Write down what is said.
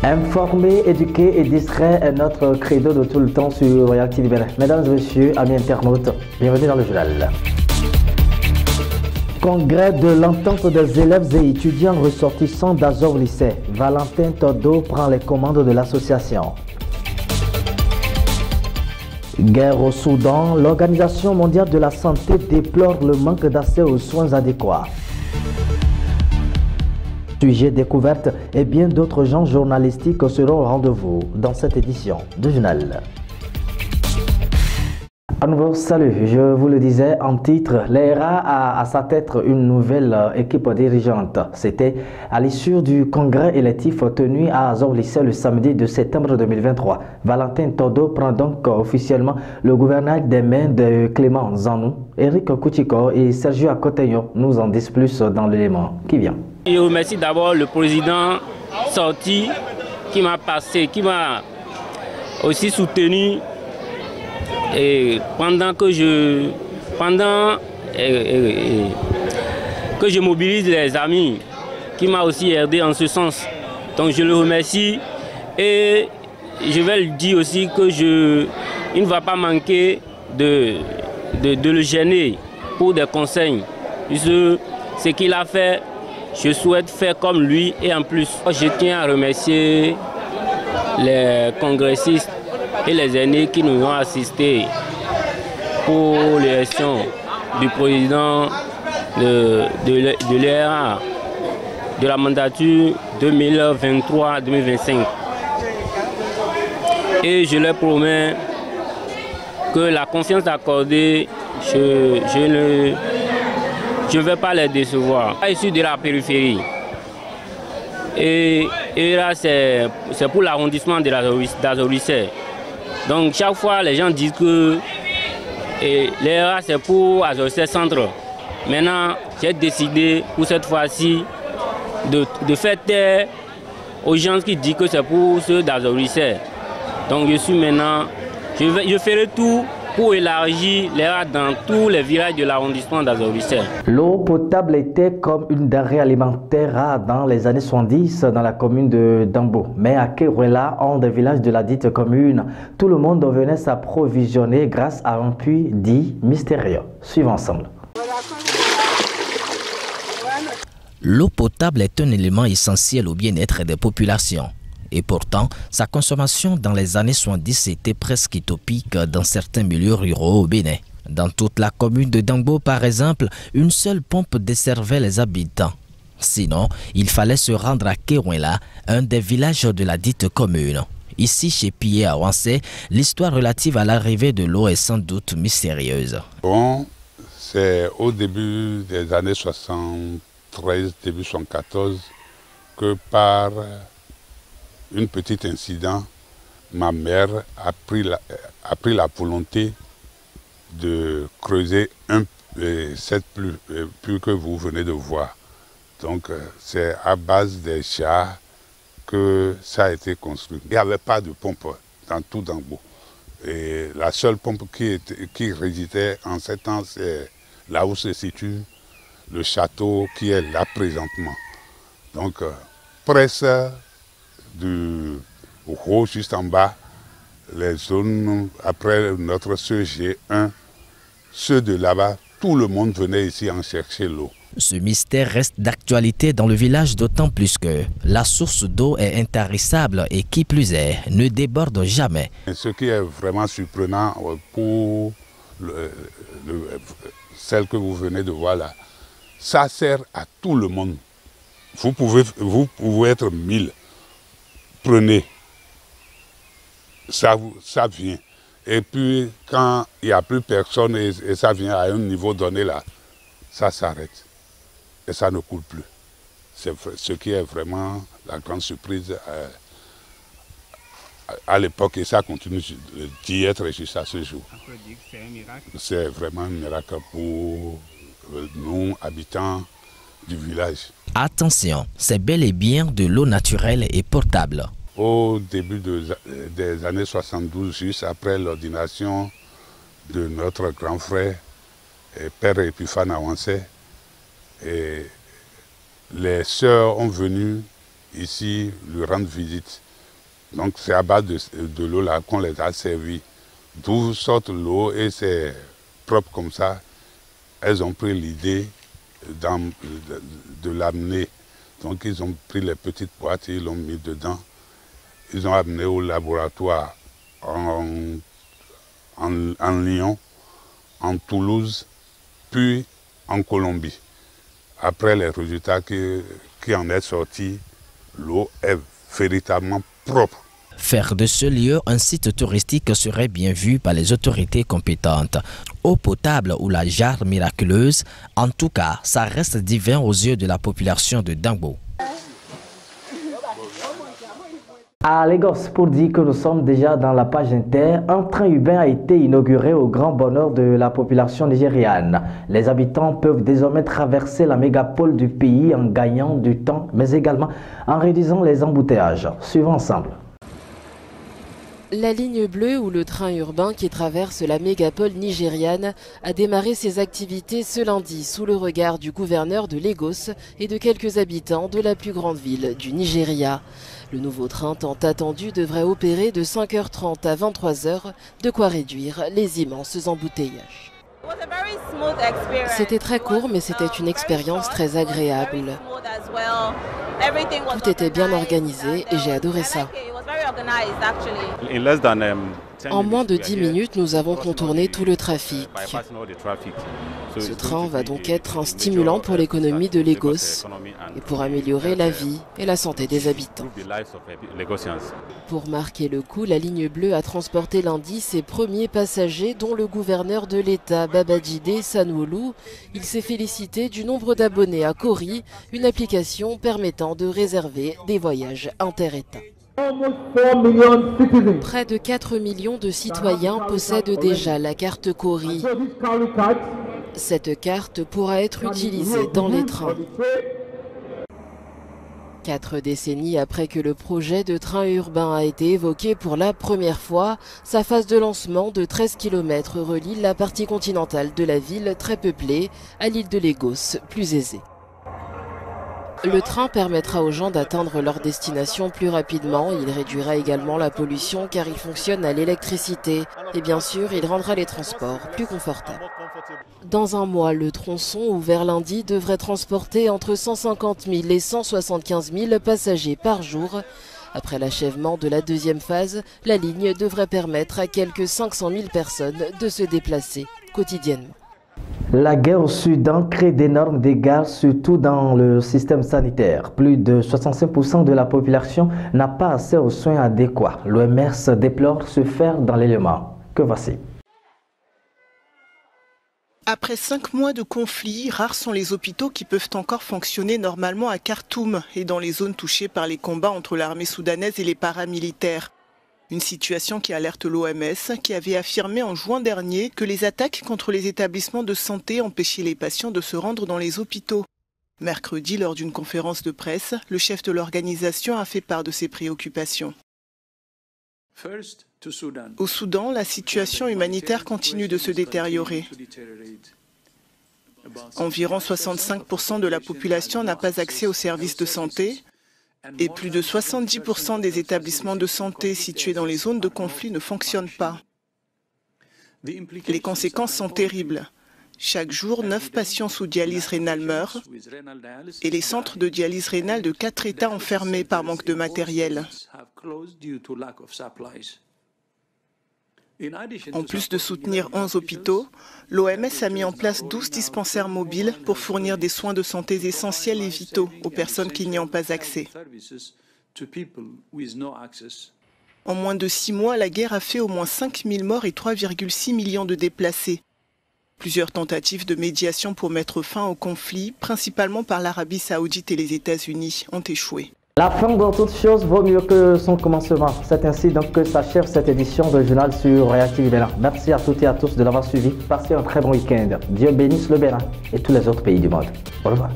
Informer, éduquer et distraire est notre credo de tout le temps sur Royal TV Bénin. Mesdames et messieurs, amis internautes, bienvenue dans le journal. Congrès de l'entente des élèves et étudiants ressortissants d'Azov Lycée. Valentin Todo prend les commandes de l'association. Guerre au Soudan, l'Organisation mondiale de la santé déplore le manque d'accès aux soins adéquats. Sujets, découvertes et bien d'autres genres journalistiques seront au rendez-vous dans cette édition du journal. À nouveau, salut, je vous le disais en titre, l'ERA a à sa tête une nouvelle équipe dirigeante. C'était à l'issue du congrès électif tenu à Azov Lycée le samedi de septembre 2023. Valentin Todo prend donc officiellement le gouvernail des mains de Clément Zanou. Eric Kouchiko et Sergio Akoteyo nous en disent plus dans l'élément qui vient. Je remercie d'abord le président sorti qui m'a passé, qui m'a aussi soutenu et pendant que je mobilise les amis, qui m'a aussi aidé en ce sens. Donc je le remercie et je vais lui dire aussi que il ne va pas manquer de le gêner pour des conseils. Puisque ce qu'il a fait, je souhaite faire comme lui et en plus. Je tiens à remercier les congressistes et les aînés qui nous ont assistés pour l'élection du président de l'ERA de la mandature 2023-2025. Et je leur promets que la confiance accordée, je ne vais pas les décevoir. Je suis de la périphérie. Et là, c'est pour l'arrondissement d'Azov Lycée. Donc chaque fois, les gens disent que l'ERA, c'est pour Azov Lycée Centre. Maintenant, j'ai décidé pour cette fois-ci de faire taire aux gens qui disent que c'est pour ceux d'Azov Lycée. Donc je suis maintenant, je ferai tout pour élargir l'ERA dans tous les villages de l'arrondissement d'Azov Lycée. L'eau potable était comme une denrée alimentaire rare dans les années 70 dans la commune de Dambo. Mais à Kerouela, un des villages de la dite commune, tout le monde venait s'approvisionner grâce à un puits dit mystérieux. Suivons ensemble. L'eau potable est un élément essentiel au bien-être des populations. Et pourtant, sa consommation dans les années 70 était presque utopique dans certains milieux ruraux au Bénin. Dans toute la commune de Dambo, par exemple, une seule pompe desservait les habitants. Sinon, il fallait se rendre à Kerouela, un des villages de la dite commune. Ici, chez Pié à Wansé, l'histoire relative à l'arrivée de l'eau est sans doute mystérieuse. Bon, c'est au début des années 73, début 74, que par un petit incident, ma mère a pris la volonté de creuser cette pluie que vous venez de voir. Donc c'est à base des chars que ça a été construit. Il n'y avait pas de pompe dans tout Dambo. Et la seule pompe qui résidait en ces temps, c'est là où se situe le château qui est là présentement. Donc presque du haut juste en bas, les zones après notre CG1, ceux de là-bas, tout le monde venait ici en chercher l'eau. Ce mystère reste d'actualité dans le village d'autant plus que la source d'eau est intarissable et qui plus est, ne déborde jamais. Ce qui est vraiment surprenant pour celle que vous venez de voir là, ça sert à tout le monde. Vous pouvez être 1000. Prenez, ça vient. Et puis quand il n'y a plus personne et ça vient à un niveau donné là, ça s'arrête. Et ça ne coule plus. C'est ce qui est vraiment la grande surprise à l'époque et ça continue d'y être jusqu'à ce jour. C'est un miracle. C'est vraiment un miracle pour nous, habitants du village. Attention, c'est bel et bien de l'eau naturelle et portable. Au début des années 72, juste après l'ordination de notre grand frère, Père Epiphane Awansé, les sœurs ont venu ici lui rendre visite. Donc c'est à base de l'eau là qu'on les a servis. D'où sortent l'eau et c'est propre comme ça. Elles ont pris l'idée de l'amener. Donc ils ont pris les petites boîtes et ils l'ont mis dedans. Ils ont amené au laboratoire en Lyon, en Toulouse, puis en Colombie. Après les résultats qui en est sorti, l'eau est véritablement propre. Faire de ce lieu un site touristique serait bien vu par les autorités compétentes. Eau potable ou la jarre miraculeuse, en tout cas, ça reste divin aux yeux de la population de Dangbo. À Lagos, pour dire que nous sommes déjà dans la page inter, un train urbain a été inauguré au grand bonheur de la population nigériane. Les habitants peuvent désormais traverser la mégapole du pays en gagnant du temps, mais également en réduisant les embouteillages. Suivons ensemble. La ligne bleue ou le train urbain qui traverse la mégapole nigériane a démarré ses activités ce lundi sous le regard du gouverneur de Lagos et de quelques habitants de la plus grande ville du Nigeria. Le nouveau train tant attendu devrait opérer de 5h30 à 23h, de quoi réduire les immenses embouteillages. C'était très court, mais c'était une expérience très agréable. Tout était bien organisé et j'ai adoré ça. En moins de 10 minutes, nous avons contourné tout le trafic. Ce train va donc être un stimulant pour l'économie de Lagos et pour améliorer la vie et la santé des habitants. Pour marquer le coup, la ligne bleue a transporté lundi ses premiers passagers, dont le gouverneur de l'État, Babajide Sanwo-Olu. Il s'est félicité du nombre d'abonnés à Kori, une application permettant de réserver des voyages inter-États. Près de 4 millions de citoyens possèdent déjà la carte Kori. Cette carte pourra être utilisée dans les trains. 4 décennies après que le projet de train urbain a été évoqué pour la première fois, sa phase de lancement de 13 km relie la partie continentale de la ville très peuplée à l'île de Lagos, plus aisée. Le train permettra aux gens d'atteindre leur destination plus rapidement. Il réduira également la pollution car il fonctionne à l'électricité. Et bien sûr, il rendra les transports plus confortables. Dans un mois, le tronçon, ouvert lundi, devrait transporter entre 150 000 et 175 000 passagers par jour. Après l'achèvement de la deuxième phase, la ligne devrait permettre à quelques 500 000 personnes de se déplacer quotidiennement. La guerre au Soudan crée d'énormes dégâts, surtout dans le système sanitaire. Plus de 65% de la population n'a pas accès aux soins adéquats. L'OMS déplore se faire dans l'élément. Que voici. Après 5 mois de conflit, rares sont les hôpitaux qui peuvent encore fonctionner normalement à Khartoum et dans les zones touchées par les combats entre l'armée soudanaise et les paramilitaires. Une situation qui alerte l'OMS, qui avait affirmé en juin dernier que les attaques contre les établissements de santé empêchaient les patients de se rendre dans les hôpitaux. Mercredi, lors d'une conférence de presse, le chef de l'organisation a fait part de ses préoccupations. Au Soudan, la situation humanitaire continue de se détériorer. Environ 65% de la population n'a pas accès aux services de santé et plus de 70% des établissements de santé situés dans les zones de conflit ne fonctionnent pas. Les conséquences sont terribles. Chaque jour, 9 patients sous dialyse rénale meurent et les centres de dialyse rénale de 4 États ont fermé par manque de matériel. En plus de soutenir 11 hôpitaux, l'OMS a mis en place 12 dispensaires mobiles pour fournir des soins de santé essentiels et vitaux aux personnes qui n'y ont pas accès. En moins de 6 mois, la guerre a fait au moins 5 000 morts et 3,6 millions de déplacés. Plusieurs tentatives de médiation pour mettre fin au conflit, principalement par l'Arabie saoudite et les États-Unis, ont échoué. La fin de toute chose vaut mieux que son commencement. C'est ainsi donc que s'achève cette édition de Journal sur Réactive Bénin. Merci à toutes et à tous de l'avoir suivi. Passez un très bon week-end. Dieu bénisse le Bénin et tous les autres pays du monde. Au revoir.